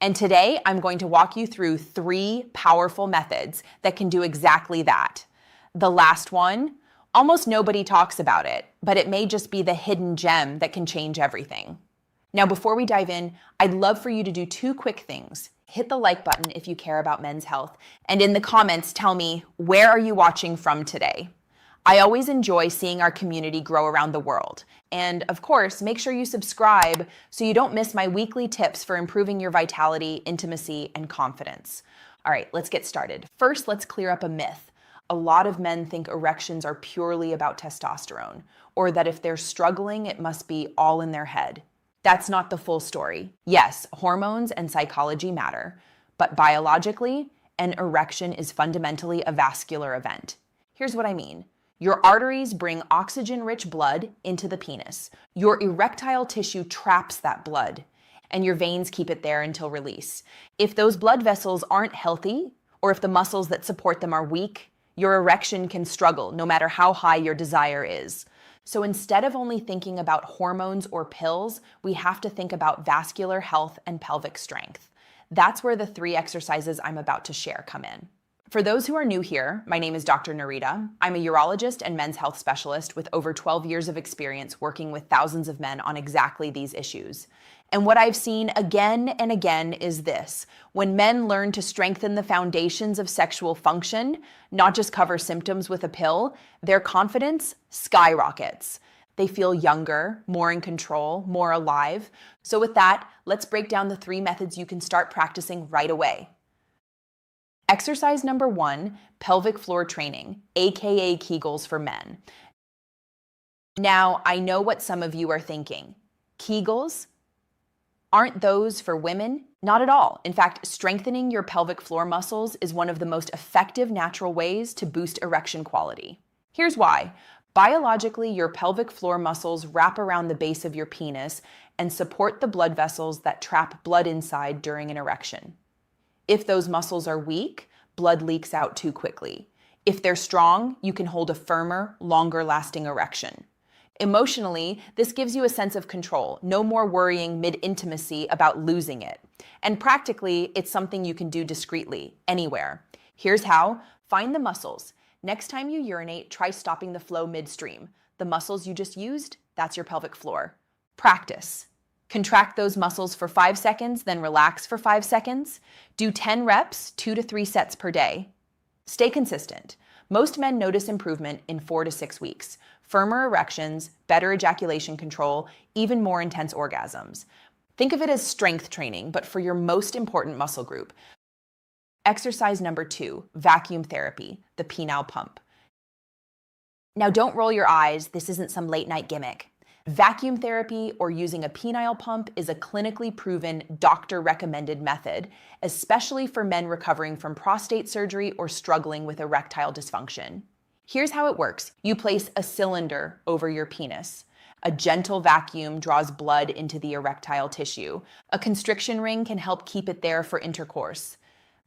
And today I'm going to walk you through 3 powerful methods that can do exactly that. The last one, almost nobody talks about it, but it may just be the hidden gem that can change everything. Now, before we dive in, I'd love for you to do 2 quick things. Hit the like button if you care about men's health, and in the comments, tell me, where are you watching from today? I always enjoy seeing our community grow around the world. And of course, make sure you subscribe so you don't miss my weekly tips for improving your vitality, intimacy, and confidence. All right, let's get started. First, let's clear up a myth. A lot of men think erections are purely about testosterone, or that if they're struggling, it must be all in their head. That's not the full story. Yes, hormones and psychology matter, but biologically, an erection is fundamentally a vascular event. Here's what I mean. Your arteries bring oxygen-rich blood into the penis. Your erectile tissue traps that blood, and your veins keep it there until release. If those blood vessels aren't healthy, or if the muscles that support them are weak, your erection can struggle no matter how high your desire is. So instead of only thinking about hormones or pills, we have to think about vascular health and pelvic strength. That's where the 3 exercises I'm about to share come in. For those who are new here, my name is Dr. Nerita. I'm a urologist and men's health specialist with over 12 years of experience working with thousands of men on exactly these issues. And what I've seen again and again is this. When men learn to strengthen the foundations of sexual function, not just cover symptoms with a pill, their confidence skyrockets. They feel younger, more in control, more alive. So with that, let's break down the 3 methods you can start practicing right away. Exercise number 1, pelvic floor training, aka Kegels for men. Now, I know what some of you are thinking. Kegels? Aren't those for women? Not at all. In fact, strengthening your pelvic floor muscles is one of the most effective natural ways to boost erection quality. Here's why. Biologically, your pelvic floor muscles wrap around the base of your penis and support the blood vessels that trap blood inside during an erection. If those muscles are weak, blood leaks out too quickly. If they're strong, you can hold a firmer, longer-lasting erection. Emotionally, this gives you a sense of control, no more worrying mid-intimacy about losing it. And practically, it's something you can do discreetly, anywhere. Here's how. Find the muscles. Next time you urinate, try stopping the flow midstream. The muscles you just used, that's your pelvic floor. Practice. Contract those muscles for 5 seconds, then relax for 5 seconds. Do 10 reps, 2 to 3 sets per day. Stay consistent. Most men notice improvement in 4 to 6 weeks. Firmer erections, better ejaculation control, even more intense orgasms. Think of it as strength training, but for your most important muscle group. Exercise number 2, vacuum therapy, the penile pump. Now don't roll your eyes, this isn't some late night gimmick. Vacuum therapy or using a penile pump is a clinically proven, doctor-recommended method, especially for men recovering from prostate surgery or struggling with erectile dysfunction. Here's how it works. You place a cylinder over your penis. A gentle vacuum draws blood into the erectile tissue. A constriction ring can help keep it there for intercourse.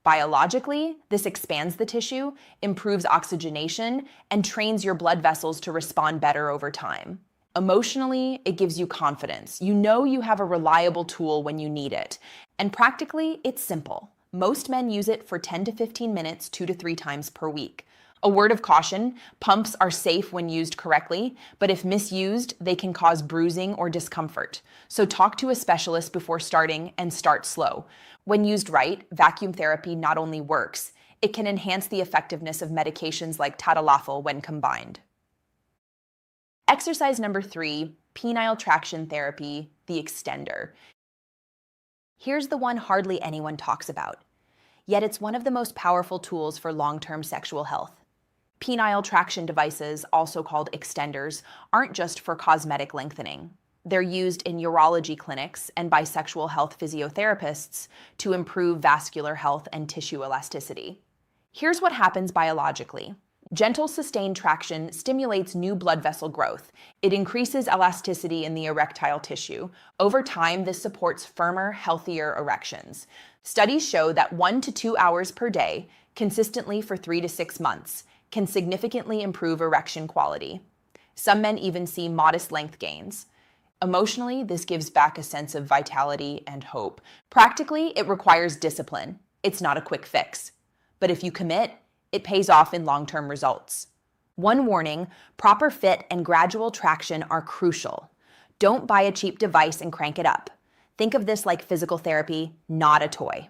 Biologically, this expands the tissue, improves oxygenation, and trains your blood vessels to respond better over time. Emotionally, it gives you confidence. You know you have a reliable tool when you need it. And practically, it's simple. Most men use it for 10 to 15 minutes, 2 to 3 times per week. A word of caution, pumps are safe when used correctly, but if misused, they can cause bruising or discomfort. So talk to a specialist before starting and start slow. When used right, vacuum therapy not only works, it can enhance the effectiveness of medications like tadalafil when combined. Exercise number 3, penile traction therapy, the extender. Here's the one hardly anyone talks about, yet it's one of the most powerful tools for long-term sexual health. Penile traction devices, also called extenders, aren't just for cosmetic lengthening. They're used in urology clinics and by sexual health physiotherapists to improve vascular health and tissue elasticity. Here's what happens biologically. Gentle, sustained traction stimulates new blood vessel growth. It increases elasticity in the erectile tissue. Over time, this supports firmer, healthier erections. Studies show that 1 to 2 hours per day, consistently for 3 to 6 months, can significantly improve erection quality. Some men even see modest length gains. Emotionally, this gives back a sense of vitality and hope. Practically, it requires discipline. It's not a quick fix. But if you commit, it pays off in long-term results. One warning, proper fit and gradual traction are crucial. Don't buy a cheap device and crank it up. Think of this like physical therapy, not a toy.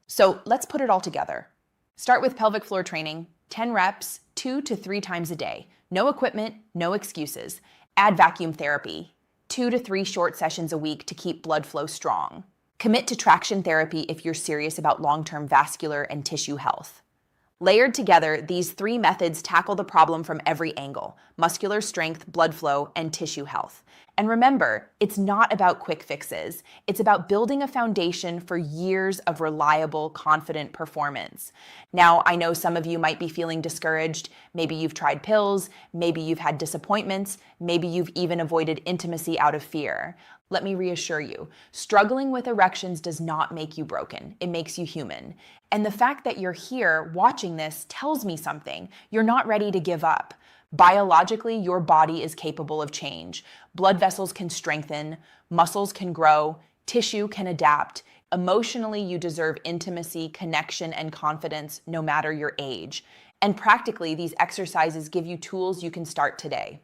So let's put it all together. Start with pelvic floor training, 10 reps, 2 to 3 times a day. No equipment, no excuses. Add vacuum therapy, 2 to 3 short sessions a week to keep blood flow strong. Commit to traction therapy if you're serious about long-term vascular and tissue health. Layered together, these 3 methods tackle the problem from every angle: muscular strength, blood flow, and tissue health. And remember, it's not about quick fixes. It's about building a foundation for years of reliable, confident performance. Now, I know some of you might be feeling discouraged. Maybe you've tried pills, maybe you've had disappointments, maybe you've even avoided intimacy out of fear. Let me reassure you, struggling with erections does not make you broken. It makes you human. And the fact that you're here watching this tells me something. You're not ready to give up. Biologically, your body is capable of change. Blood vessels can strengthen, muscles can grow, tissue can adapt. Emotionally, you deserve intimacy, connection, and confidence no matter your age. And practically, these exercises give you tools you can start today.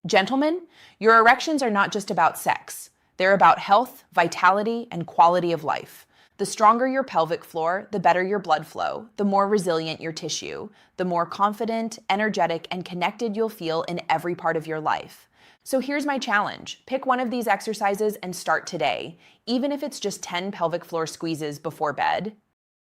Gentlemen, your erections are not just about sex. They're about health, vitality, and quality of life. The stronger your pelvic floor, the better your blood flow, the more resilient your tissue, the more confident, energetic, and connected you'll feel in every part of your life. So here's my challenge. Pick one of these exercises and start today. Even if it's just 10 pelvic floor squeezes before bed,